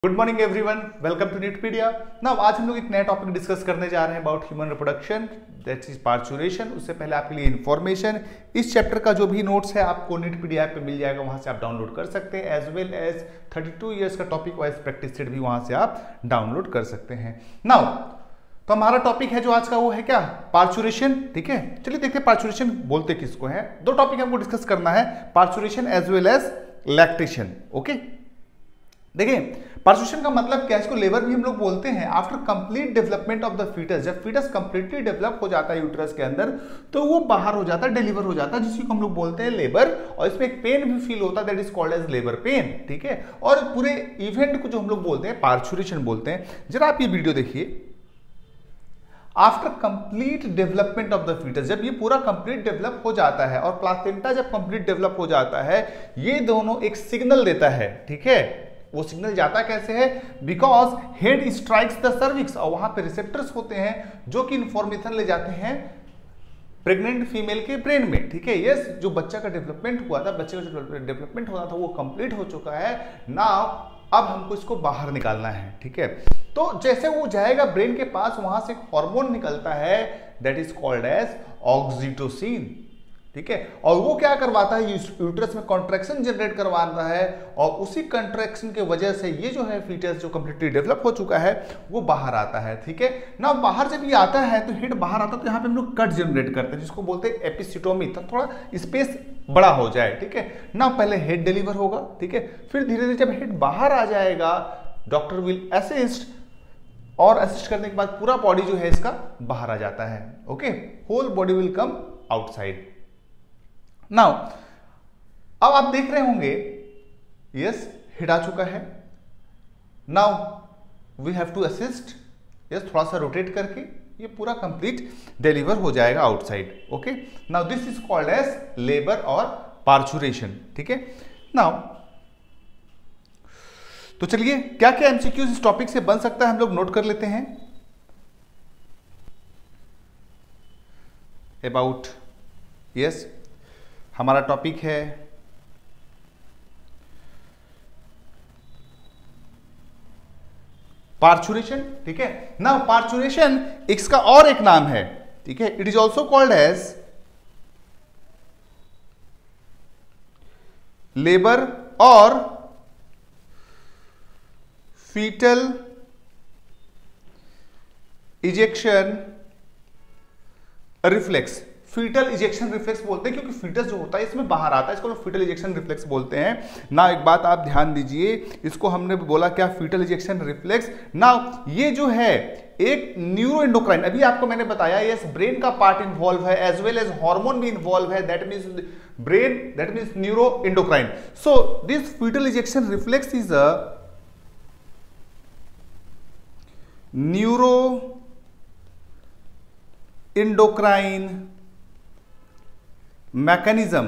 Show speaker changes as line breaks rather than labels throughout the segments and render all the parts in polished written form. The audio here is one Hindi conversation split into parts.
Good morning everyone, welcome to Neetpedia. Now आज हम लोग एक नया टॉपिक डिस्कस करने जा रहे हैं about human reproduction, that is parturition. उससे पहले आपके लिए इन्फॉर्मेशन, इस चैप्टर का जो भी नोट्स है आपको नीटपीडिया पे मिल जाएगा, वहां से आप डाउनलोड कर सकते हैं। एज वेल एज 32 ईयर्स का टॉपिक वाइज प्रैक्टिस सेट भी वहां से आप डाउनलोड कर सकते हैं। नाउ तो हमारा टॉपिक है जो आज का वो है क्या, पार्चुरेशन। ठीक है, चलिए देखते हैं पार्चुरेशन बोलते किसको है। दो टॉपिक हमको डिस्कस करना है, parturition as well as lactation. Okay, देखिए पार्चुरेशन का मतलब क्या है, इसको लेबर भी हम लोग बोलते हैं। After complete development of the foetus, जब फीटस कंप्लीटली डेवलप हो जाता है यूट्रस के अंदर, तो वो बाहर हो जाता है, डिलीवर हो जाता है, जिसको हम लोग बोलते हैं लेबर। और इसमें एक पेन भी फील होता है, that is called as labour pain. ठीक है, और पूरे इवेंट को जो हम लोग बोलते हैं पार्चुरेशन बोलते हैं। जरा आप ये वीडियो देखिए। After complete development of the foetus, जब ये पूरा कंप्लीट डेवलप हो जाता है और प्लासेंटा जब कंप्लीट डेवलप हो जाता है, ये दोनों एक सिग्नल देता है। ठीक है, वो सिग्नल जाता कैसे है, because head strikes the cervix, और वहां पे रिसेप्टर्स होते हैं जो कि इंफॉर्मेशन ले जाते हैं प्रेग्नेंट फीमेल के ब्रेन में। ठीक है, यस, जो बच्चा का डेवलपमेंट हुआ था, बच्चे का जो डेवलपमेंट हुआ था वो कंप्लीट हो चुका है। नाउ अब हमको इसको बाहर निकालना है। ठीक है, तो जैसे वो जाएगा ब्रेन के पास, वहां से एक हार्मोन निकलता है, that is called as oxytocin. ठीक है, और वो क्या करवाता है, यूट्रस में कॉन्ट्रैक्शन जनरेट करवाता है, और उसी कॉन्ट्रैक्शन के वजह से ये जो है फीटस जो कंप्लीटली डेवलप हो चुका है वो बाहर आता है। ठीक है ना, बाहर जब ये आता है तो हेड बाहर आता है, तो यहाँ पे हम लोग कट जनरेट करते हैं, जिसको बोलते हैं एपिसिटोमी, तो थोड़ा स्पेस बड़ा हो जाए। ठीक है ना, पहले हेड डिलीवर होगा। ठीक है, फिर धीरे धीरे जब हेड बाहर आ जाएगा, डॉक्टर विल असिस्ट, और असिस्ट करने के बाद पूरा बॉडी जो है इसका बाहर आ जाता है। Okay, whole body will come outside. Now अब आप देख रहे होंगे, यस हेड आ चुका है। Now we have to assist, yes थोड़ा सा रोटेट करके ये पूरा कंप्लीट डिलीवर हो जाएगा outside. Okay, now this is called as labour और पार्चुरेशन। ठीक है, नाउ तो चलिए क्या क्या एमसीक्यूज इस टॉपिक से बन सकता है हम लोग नोट कर लेते हैं। अबाउट, यस हमारा टॉपिक है पार्चुरेशन। ठीक है ना, पार्चुरेशन इसका और एक नाम है। ठीक है, it is also called as labour और fetal ejection reflex. Fetal ejection reflex बोलते हैं क्योंकि फीटस जो होता है इसमें बाहर आता है, इसको लोग फीटल इजेक्शन रिफ्लेक्स बोलते हैं ना। एक बात आप ध्यान दीजिए, इसको हमने बोला क्या, फीटल इजेक्शन रिफ्लेक्स ना। ये जो है एक न्यूरो एंडोक्राइन, अभी आपको मैंने बताया, यस ब्रेन का पार्ट इन्वॉल्व है, एज वेल एज हार्मोन भी इन्वॉल्व है, that means brain, that means neuro endocrine. So this foetal ejection reflex is a neuro endocrine mechanism.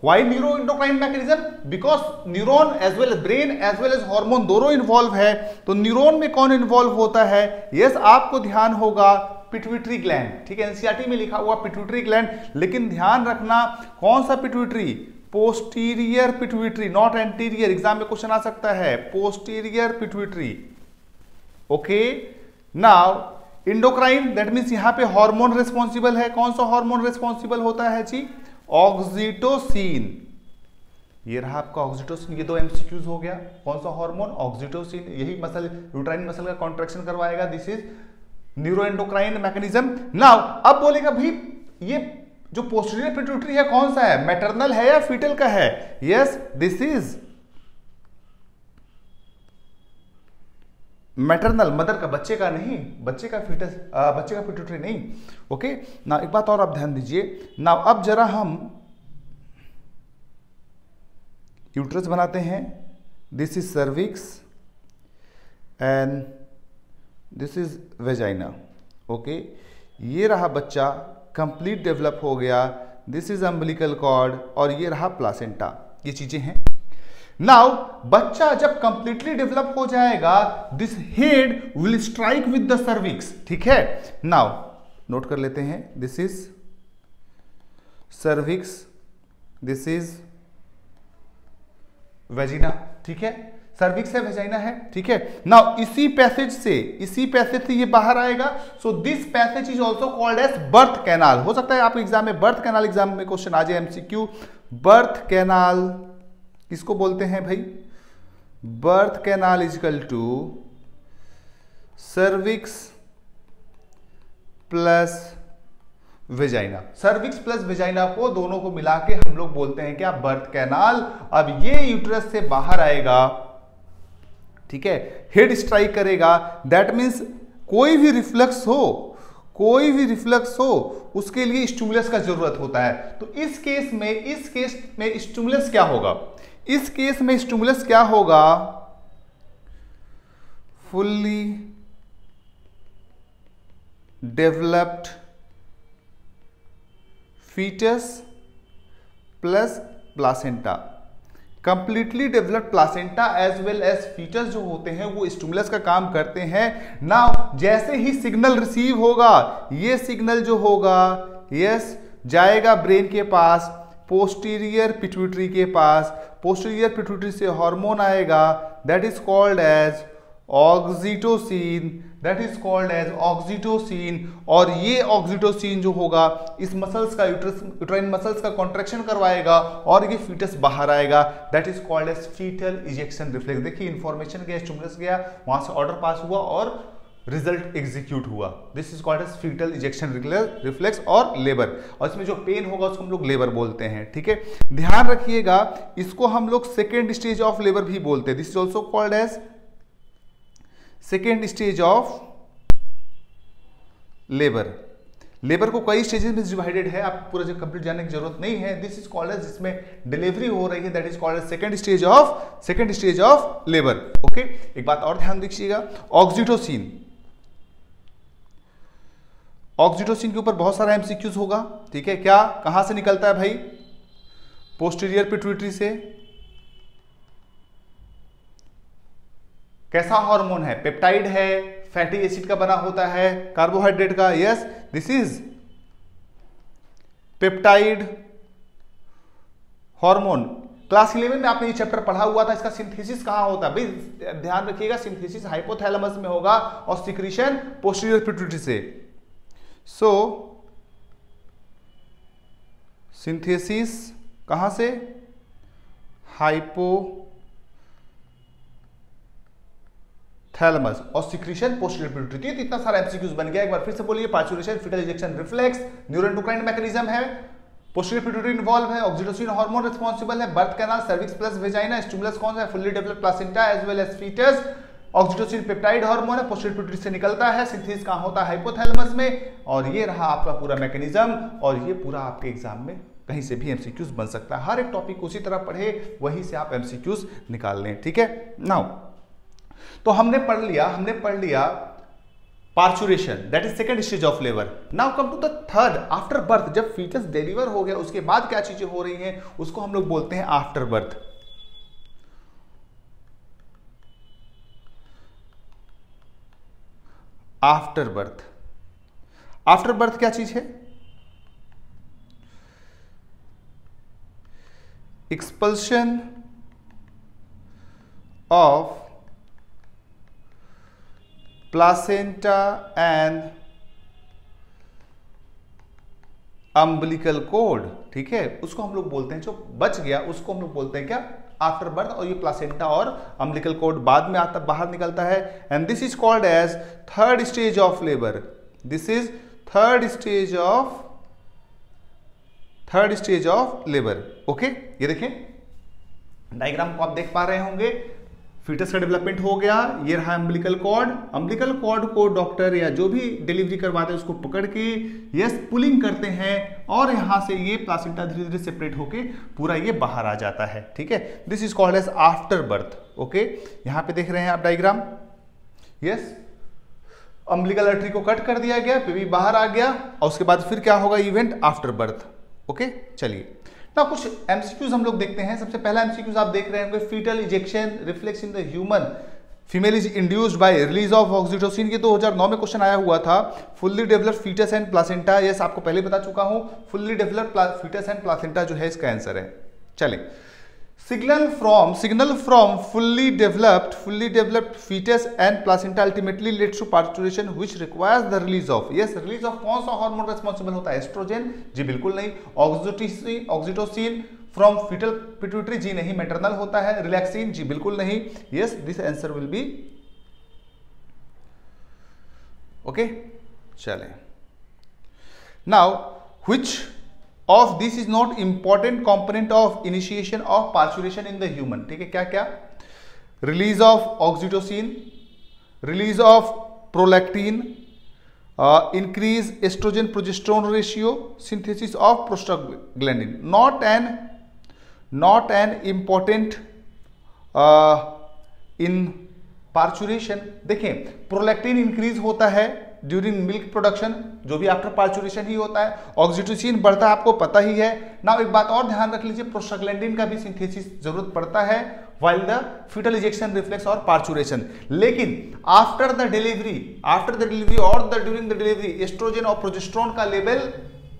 Why neuroendocrine mechanism? Because neuron as well as brain as well as hormone दोनों इन्वॉल्व है। तो न्यूरॉन में कौन इन्वॉल्व होता है, यस आपको ध्यान होगा पिट्यूटरी ग्लैंड। ठीक है, एनसीईआरटी में लिखा हुआ पिट्यूटरी ग्लैंड, लेकिन ध्यान रखना कौन सा pituitary, posterior pituitary, not anterior. Exam में क्वेश्चन आ सकता है, posterior pituitary. Okay, now endocrine, that means यहां पे हार्मोन रिस्पॉन्सिबल है। कौन सा हार्मोन रिस्पॉन्सिबल होता है जी, ऑक्सीटोसिन। ये रहा आपका ऑक्सीटोसिन, ये दो एमसीक्यूज हो गया। कौन सा हार्मोन, ऑक्सीटोसिन, यही मसल यूट्राइन मसल का कॉन्ट्रैक्शन करवाएगा। This is neuroendocrine mechanism. Now अब बोलेगा भाई ये जो पोस्टीरियर पिट्यूटरी है कौन सा है, मैटरनल है या फीटल का है, yes this is maternal, mother का, बच्चे का नहीं, बच्चे का फीटस, बच्चे का पिट्यूटरी नहीं। ओके ना, एक बात और आप ध्यान दीजिए ना। अब जरा हम यूट्रस बनाते हैं, this is cervix and this is vagina. Okay, ये रहा बच्चा कंप्लीट डेवलप हो गया, दिस इज अम्बिलिकल कॉर्ड, और ये रहा प्लासेंटा। ये चीजें हैं। नाउ बच्चा जब कंप्लीटली डेवलप हो जाएगा, this head will strike with the cervix. ठीक है, नाउ नोट कर लेते हैं, this is cervix, this is vagina. ठीक है, सर्विक्स है, वेजाइना है, ठीक है। नाउ इसी पैसेज से ये बाहर आएगा, so this passage is also called as birth canal. हो सकता है आप एग्जाम में बर्थ कैनाल एग्जाम में क्वेश्चन आ जाए एमसीक्यू। बर्थ कैनाल किसको बोलते हैं भाई? Birth canal is equal to cervix plus vagina. Cervix plus vagina को दोनों को मिला के हम लोग बोलते हैं क्या? Birth canal. अब ये यूट्रस से बाहर आएगा, ठीक है, हेड स्ट्राइक करेगा, दैट मीन्स कोई भी रिफ्लक्स हो उसके लिए स्टिमुलस का जरूरत होता है। तो इस केस में स्टिमुलस क्या होगा? इस केस में स्टिमुलस क्या होगा? Fully developed foetus plus placenta. Completely developed placenta as well as foetus जो होते हैं वो स्टिमुलस का काम करते हैं। नाउ जैसे ही सिग्नल रिसीव होगा, ये सिग्नल जो होगा यस जाएगा ब्रेन के पास, पोस्टीरियर पिट्यूटरी के पास, पोस्टीरियर पिट्यूटरी से हार्मोन आएगा, that is called as oxytocin, और ये ऑक्सीटोसिन जो होगा इस मसल्स का यूट्राइन मसल्स का कॉन्ट्रैक्शन करवाएगा और ये फीटस बाहर आएगा, that is called as foetal ejection reflex. देखिए इंफॉर्मेशन गया, स्टिमुलस गया, वहां से ऑर्डर पास हुआ और रिजल्ट एग्जीक्यूट हुआ। This is called as foetal ejection reflex और लेबर। और इसमें जो पेन होगा उसको हम लोग लेबर बोलते हैं, ठीक है। ध्यान रखिएगा, इसको हम लोग सेकेंड स्टेज ऑफ लेबर भी बोलते हैं। This is also called as second stage of labour. Labour को कई स्टेजेस में डिवाइडेड है, आप पूरा कंप्लीट जानने की जरूरत नहीं है। दिस इज कॉल्ड एज, जिसमें डिलीवरी हो रही है, that is called as second stage of labour. Okay, एक बात और ध्यान दीजिएगा, ऑक्सीटोसिन के ऊपर बहुत सारा एमसीक्यूज होगा, ठीक है। क्या, कहां से निकलता है भाई? पोस्टीरियर पिट्यूटरी से। कैसा हार्मोन है? पेप्टाइड है, फैटी एसिड का बना होता है, कार्बोहाइड्रेट का, yes, this is peptide hormone. Class 11 में आपने ये चैप्टर पढ़ा हुआ था, इसका सिंथेसिस कहां होता है भाई? ध्यान रखिएगा, सिंथेसिस हाइपोथैलेमस में होगा और सिक्रीशन पोस्टीरियर पिट्यूटरी से। सो सिंथेसिस कहां से? थैलेमस और सिक्रीशन पोस्टीरियर पिट्यूटरी। तो इतना सारा एमसीक्यूज बन गया। एक बार फिर से बोलिए, parturition, foetal ejection reflex, neuroendocrine mechanism है, पोस्टीरियर पिट्यूटरी इन्वॉल्व है, ऑक्सीटोसिन हार्मोन रिस्पांसिबल है, birth canal, cervix plus vagina, stimulus कौन सा है? Fully developed placenta as well as foetus, oxytocin peptide hormone है, पोस्टीरियर पिट्यूटरी से निकलता है, सिंथेसिस कहां होता है? हाइपोथैलेमस में। और ये रहा आपका पूरा मैकेनिज्म, और ये पूरा आपके एग्जाम में कहीं से भी एमसीक्यूज बन सकता है। हर एक टॉपिक उसी तरह पढ़े, वहीं से आप एमसीक्यूज निकाल लें, ठीक है। नाउ तो हमने पढ़ लिया parturition, that is second stage of labour. Now come to the third, after birth. जब फीटस डिलीवर हो गया उसके बाद क्या चीजें हो रही हैं उसको हम लोग बोलते हैं आफ्टर बर्थ। आफ्टर बर्थ क्या चीज है? Expulsion of placenta and umbilical cord, ठीक है। उसको हम लोग बोलते हैं, जो बच गया उसको हम लोग बोलते हैं क्या? After birth. और ये प्लासेंटा और अम्बिलिकल कॉर्ड बाद में आता, बाहर निकलता है, and this is called as third stage of labour. This is third stage of labour. Okay, ये देखिए डायग्राम को आप देख पा रहे होंगे। फीटस का डेवलपमेंट हो गया, ये रहा अम्बिलिकल कॉर्ड को डॉक्टर या जो भी डिलीवरी करवाते हैं उसको पकड़ के यस पुलिंग करते हैं, और यहां से ये प्लासेंटा धीरे धीरे सेपरेट होके पूरा ये बाहर आ जाता है, ठीक है। This is called as after birth. Okay, यहां पे देख रहे हैं आप डायग्राम, यस, अम्बिलिकल आर्टरी को कट कर दिया गया, बेबी बाहर आ गया, और उसके बाद फिर क्या होगा? Event after birth. ओके, चलिए ना कुछ एमसीक्यूज हम लोग देखते हैं। सबसे पहला एमसीक्यूज आप देख रहे होंगे, foetal ejection reflex in the human female is induced by release of oxytocin. के 2009 में क्वेश्चन आया हुआ था। Fully developed foetus and placenta, yes आपको पहले बता चुका हूं, fully developed foetus and placenta जो है इसका आंसर है। चले, signal from fully developed fetus and placenta ultimately leads to parturition which requires the release of release of कौन सा हार्मोन रिस्पॉन्सिबल होता है? एस्ट्रोजन? जी बिल्कुल नहीं। Oxytocin from fetal pituitary? जी नहीं। मैटरनल होता है। रिलैक्सिन? जी बिल्कुल नहीं। Yes, this answer will be okay. चलें, now which of this is not important component of initiation of parturition in the human? ठीक है, क्या क्या? Release of oxytocin, release of prolactin, increase oestrogen progesterone ratio, synthesis of prostaglandin. Not an important in parturition. देखें, प्रोलैक्टिन इंक्रीज होता है ड्यूरिंग मिल्क प्रोडक्शन, जो भी आफ्टर पार्चुरेशन ही होता है। ऑक्सीटोसिन बढ़ता है, आपको पता ही है ना। एक बात और ध्यान रख लीजिए, प्रोस्टाग्लैंडिन का भी सिंथेसिस जरूरत पड़ता है while the foetal ejection reflex और पार्चुरेशन। लेकिन आफ्टर द डिलीवरी और ड्यूरिंग द डिलीवरी एस्ट्रोजन और प्रोजेस्टेरोन का लेवल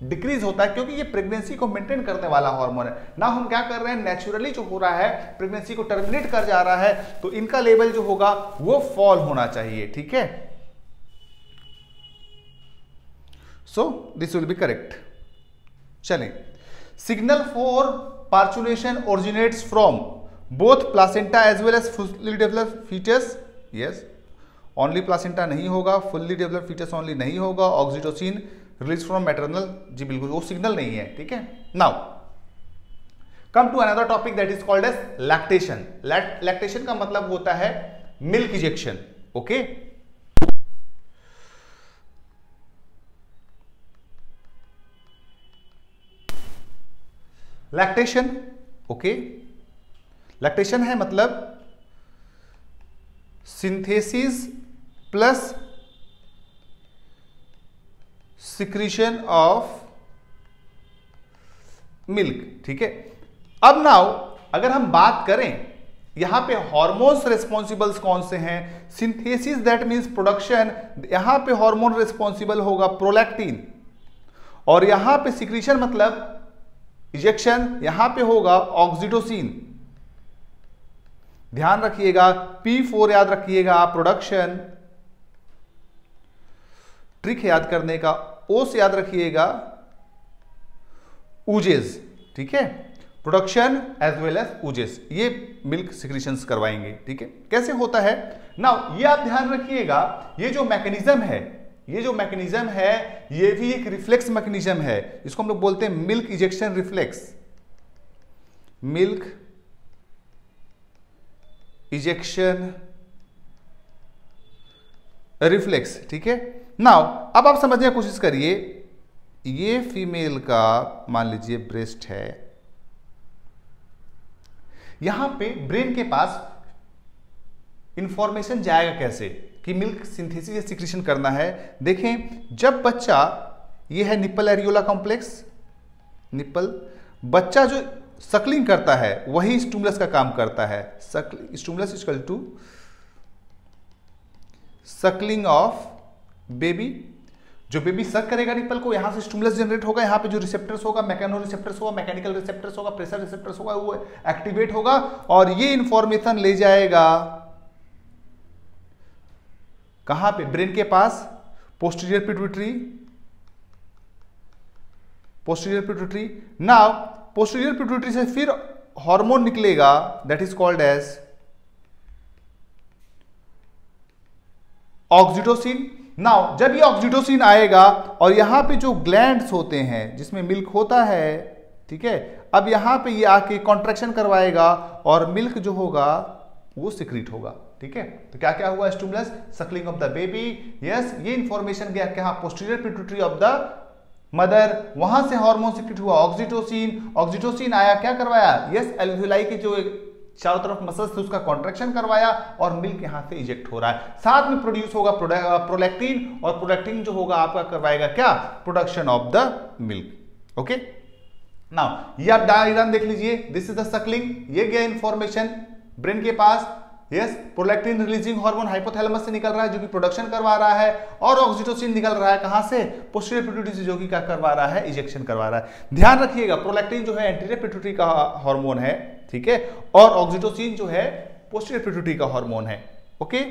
डिक्रीज होता है, क्योंकि ये प्रेगनेंसी को मेंटेन करने वाला हार्मोन है ना। हम क्या कर रहे हैं, नेचुरली जो हो रहा है प्रेगनेंसी को टर्मिनेट कर जा रहा है, तो इनका लेवल जो होगा वो फॉल होना चाहिए। ठीक है, so this will be correct. चलें, signal for parturition originates from both placenta as well as fully developed fetus. Yes, only placenta नहीं होगा, fully developed fetus only नहीं होगा। Oxytocin release from maternal? जी बिल्कुल, वो सिग्नल नहीं है। ठीक है, now come to another topic that is called as lactation. Lactation का मतलब होता है milk ejection. Okay, lactation, okay, lactation है मतलब synthesis plus secretion of milk. ठीक है, अब नाउ अगर हम बात करें यहां पे हार्मोन्स रिस्पॉन्सिबल्स कौन से हैं? सिंथेसिस दैट मींस प्रोडक्शन, यहां पे हार्मोन रिस्पॉन्सिबल होगा प्रोलैक्टिन, और यहां पे सिक्रीशन मतलब इजेक्शन, यहां पे होगा ऑक्सीटोसिन। ध्यान रखिएगा, P4 याद रखिएगा, प्रोडक्शन, ट्रिक याद करने का, O से याद रखिएगा ऊजेस। ठीक है, प्रोडक्शन एज वेल एज ऊजेस, ये मिल्क सिक्रीशंस करवाएंगे। ठीक है, कैसे होता है नाउ ये आप ध्यान रखिएगा। ये जो मैकेनिज्म है ये भी एक रिफ्लेक्स मैकेनिज्म है। इसको हम लोग बोलते हैं milk ejection reflex, milk ejection reflex. ठीक है, नाउ अब आप समझने की कोशिश करिए। ये फीमेल का मान लीजिए ब्रेस्ट है, यहां पे ब्रेन के पास इंफॉर्मेशन जाएगा कैसे कि मिल्क सिंथेसिस या सिक्रीशन करना है। देखें, जब बच्चा, ये है निप्पल एरियोला कॉम्प्लेक्स, निप्पल, बच्चा जो सकलिंग करता है वही स्टिमुलस का काम करता है। Stimulus is equal to suckling of baby. जो बेबी सक करेगा निप्पल को, यहां से स्टिमुलस जनरेट होगा, यहां पे जो रिसेप्टर्स होगा, मैकेनो रिसेप्टर्स होगा, मैकेनिकल रिसेप्टर्स होगा, प्रेशर रिसेप्टर्स होगा, वो एक्टिवेट होगा और ये इंफॉर्मेशन ले जाएगा कहां पे? ब्रेन के पास, posterior pituitary. Now posterior pituitary से फिर हार्मोन निकलेगा that is called as oxytocin. Now जब ये ऑक्सीटोसिन आएगा और यहां पे जो ग्लैंड्स होते हैं जिसमें मिल्क होता है, ठीक है, अब यहां पे ये आके कॉन्ट्रैक्शन करवाएगा और मिल्क जो होगा वो सिक्रीट होगा। ठीक है, तो क्या क्या हुआ? Stimulus, Suckling of the baby, yes, ये इंफॉर्मेशन गया क्या? Posterior pituitary of the mother, वहां से हार्मोन सिक्रीट हुआ ऑक्सीटोसिन। ऑक्सीटोसिन आया, क्या करवाया? यस, एल्वियोलाई के जो चारों तरफ मसल्स थे उसका कॉन्ट्रैक्शन करवाया और मिल्क यहां से इजेक्ट हो रहा है। साथ में प्रोड्यूस होगा प्रोलैक्टिन, और प्रोलैक्टिन जो होगा आपका करवाएगा क्या? Production of the milk. Okay, now ये आप डायग्राम देख लीजिए, दिस इज द सकलिंग, ये गया इंफॉर्मेशन ब्रेन के पास। Yes, prolactin releasing hormone hypothalamus से निकल रहा है जो कि प्रोडक्शन करवा रहा है, और ऑक्सीटोसिन निकल रहा है कहां से? पोस्टीरियर पिट्यूटरी से, जो कि क्या करवा रहा है? इजेक्शन करवा रहा है। ध्यान रखिएगा, प्रोलैक्टिन जो है एंटीरियर पिट्यूटरी का हार्मोन है, ठीक है, और ऑक्सीटोसिन जो है पोस्टीरियर पिट्यूटरी का हार्मोन है। ओके,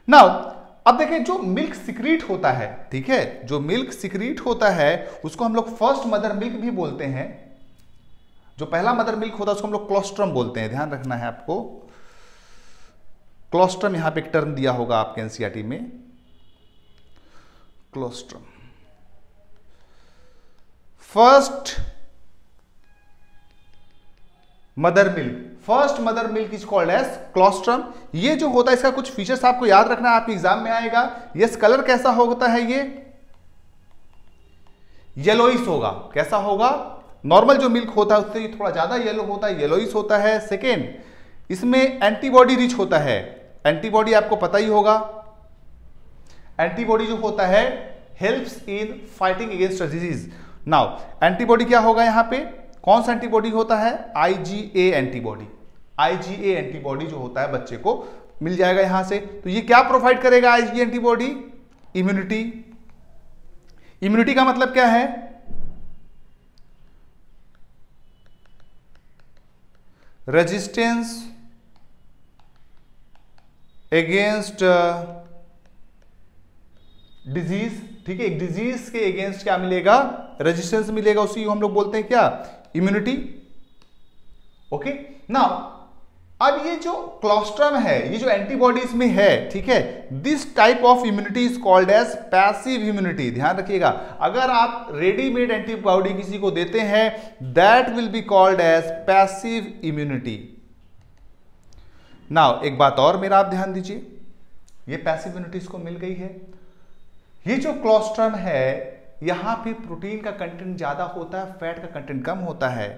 नाउ अब देखें जो मिल्क सिक्रीट होता है, ठीक है, जो मिल्क सिक्रीट होता है उसको हम लोग फर्स्ट मदर मिल्क भी बोलते हैं। जो पहला मदर मिल्क होता है उसको हम लोग क्लोस्ट्रम बोलते हैं, ध्यान रखना है आपको। क्लोस्ट्रम यहां पे एक टर्म दिया होगा आपके एनसीईआरटी में, colostrum. First mother milk is called as colostrum. ये जो होता है इसका कुछ फीचर्स आपको याद रखना है, आपके एग्जाम में आएगा। यस, कलर कैसा होता है, ये येलोइश होगा। कैसा होगा? नॉर्मल जो मिल्क होता है उससे थोड़ा ज्यादा येलो होता है, येलोइश होता है। सेकेंड, इसमें एंटीबॉडी रिच होता है। एंटीबॉडी आपको पता ही होगा, एंटीबॉडी जो होता है helps in fighting against disease. Now antibody क्या होगा यहां पे, कौन सा एंटीबॉडी होता है? IgA antibody. IgA एंटीबॉडी जो होता है बच्चे को मिल जाएगा यहां से। तो ये क्या प्रोवाइड करेगा IgA एंटीबॉडी? इम्यूनिटी। इम्यूनिटी का मतलब क्या है? रेजिस्टेंस अगेंस्ट डिजीज, ठीक है। एक डिजीज के अगेंस्ट क्या मिलेगा? रेजिस्टेंस मिलेगा, उसी को हम लोग बोलते हैं क्या? इम्यूनिटी। ओके, नाउ अब ये जो क्लोस्ट्रम है, ये जो एंटीबॉडीज में है, ठीक है, this type of immunity is called as passive immunity. ध्यान रखिएगा, अगर आप रेडीमेड एंटीबॉडी किसी को देते हैं, that will be called as passive immunity. Now एक बात और मेरा आप ध्यान दीजिए, ये पैसिव इम्यूनिटी इसको मिल गई है। ये जो क्लोस्ट्रम है यहां पे प्रोटीन का कंटेंट ज्यादा होता है, फैट का कंटेंट कम होता है।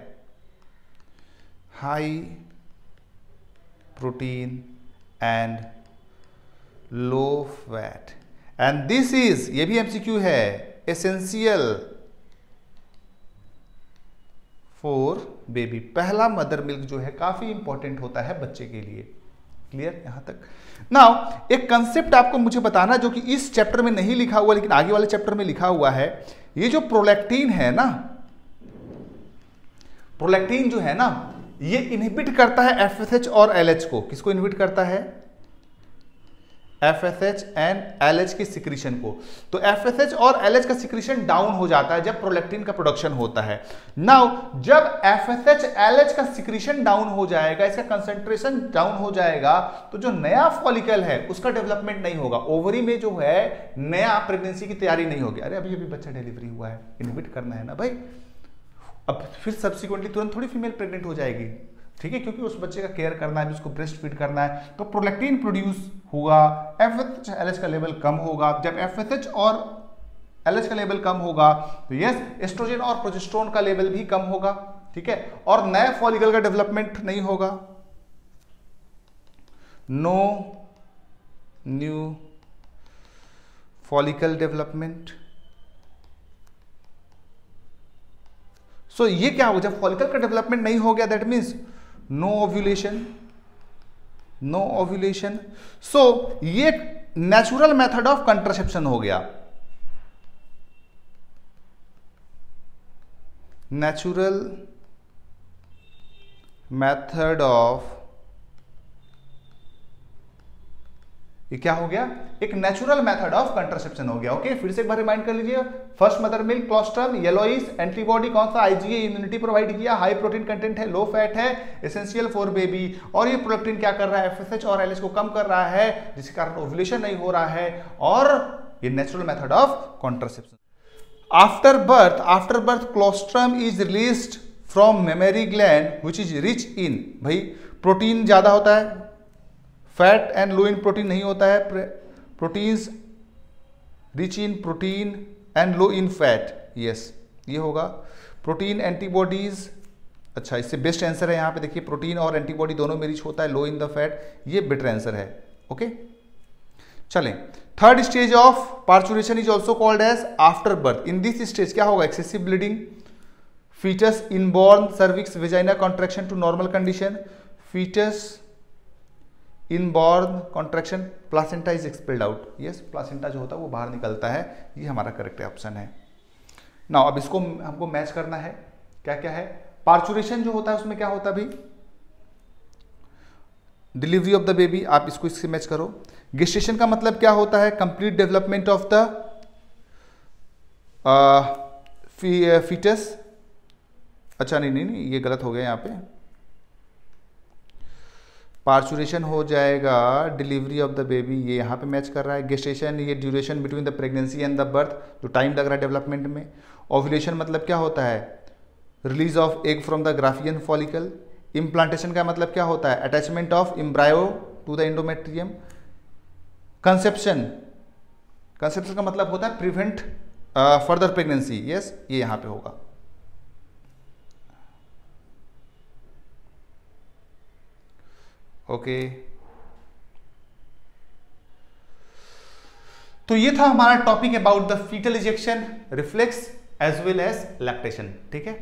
High protein and low fat, and this is, ये भी एमसीक्यू है, एसेंशियल फॉर बेबी। पहला मदर मिल्क जो है काफी इंपॉर्टेंट होता है बच्चे के लिए। क्लियर यहां तक? नाउ एक कंसेप्ट आपको मुझे बताना जो कि इस चैप्टर में नहीं लिखा हुआ लेकिन आगे वाले चैप्टर में लिखा हुआ है। ये जो प्रोलैक्टिन है ना, प्रोलैक्टिन जो है ना, ये इनहिबिट करता है एफएसएच और एलएच को। किसको इनहिबिट करता है? एफएसएच एंड एलएच की सिक्रीशन को। तो एफएसएच और एलएच का सिक्रीशन डाउन हो जाता है जब प्रोलैक्टिन का प्रोडक्शन होता है। नाउ जब एफएसएच एलएच का सिक्रीशन डाउन हो जाएगा, इसका कंसंट्रेशन डाउन हो जाएगा, तो जो नया फॉलिकल है उसका डेवलपमेंट नहीं होगा। ओवरी में जो है नया प्रेगनेंसी की तैयारी नहीं होगी। अरे अभी अभी बच्चा डिलीवरी हुआ है, इनहिबिट करना है ना भाई। अब फिर सब्सिक्वेंटली तुरंत थोड़ी फीमेल प्रेग्नेंट हो जाएगी, ठीक है, क्योंकि उस बच्चे का केयर करना है, उसको ब्रेस्ट फीड करना है। तो प्रोलैक्टिन प्रोड्यूस होगा, एफएसएच एलएच का लेवल कम होगा। जब एफएसएच और एलएच का लेवल कम होगा तो यस, एस्ट्रोजन और प्रोजेस्टेरोन का लेवल भी कम होगा, ठीक है, और नए फॉलिकल का डेवलपमेंट नहीं होगा। No new follicle development. So ये क्या होगा? जब फॉलिकल का डेवलपमेंट नहीं हो गया, that means no ovulation, no ovulation. So ये नेचुरल मेथड ऑफ कंट्रासेप्शन हो गया। नेचुरल मेथड ऑफ, ये क्या हो गया? एक नेचुरल मेथड ऑफ कंट्रासेप्शन हो गया। ओके, फिर से एक बार रिमाइंड कर लीजिए। First mother milk colostrum, yellowish, antibody कौन सा? IgA, इम्यूनिटी प्रोवाइड किया, हाई प्रोटीन कंटेंट है, लो फैट है, एसेंशियल फॉर बेबी। और ये प्रोलैक्टिन क्या कर रहा है? एफएसएच और एलएच को कम कर रहा है, जिसके कारण ओव्यूलेशन नहीं हो रहा है, और ये natural method of contraception. After birth colostrum is released from mammary gland which is rich in, भाई प्रोटीन ज्यादा होता है, fat and low in protein नहीं होता है। Proteins rich in protein and low in fat, yes ये होगा। प्रोटीन एंटीबॉडीज, अच्छा इससे बेस्ट आंसर है यहाँ पे देखिए, प्रोटीन और एंटीबॉडी दोनों में रिच होता है, लो इन द फैट, ये बेटर आंसर है। ओके, चलें। Third stage of parturition is also called as after birth. In this stage क्या होगा? Excessive bleeding, foetus inborn cervix vagina contraction to normal condition, foetus inborn contraction, placenta is expelled out. Yes, placenta जो होता है वो बाहर निकलता है, ये हमारा करेक्ट ऑप्शन है। नाउ अब इसको हमको मैच करना है, क्या क्या है? पार्चुरेशन जो होता है उसमें क्या होता है भाई? डिलीवरी ऑफ द बेबी, आप इसको इससे मैच करो। गेस्टेशन का मतलब क्या होता है? Complete development of the foetus. अच्छा नहीं, ये गलत हो गया यहाँ पे, पार्चुरेशन हो जाएगा डिलीवरी ऑफ द बेबी, ये यहाँ पे मैच कर रहा है। गेस्टेशन ये duration between the pregnancy and the birth, जो टाइम लग रहा है डेवलपमेंट में। ओव्यूलेशन मतलब क्या होता है? Release of egg from the graafian follicle. Implantation का मतलब क्या होता है? Attachment of embryo to the endometrium. Conception का मतलब होता है प्रिवेंट फर्दर प्रेगनेंसी। यस, ये यहां पे होगा। ओके, तो ये था हमारा topic about the foetal ejection reflex as well as lactation. ठीक है।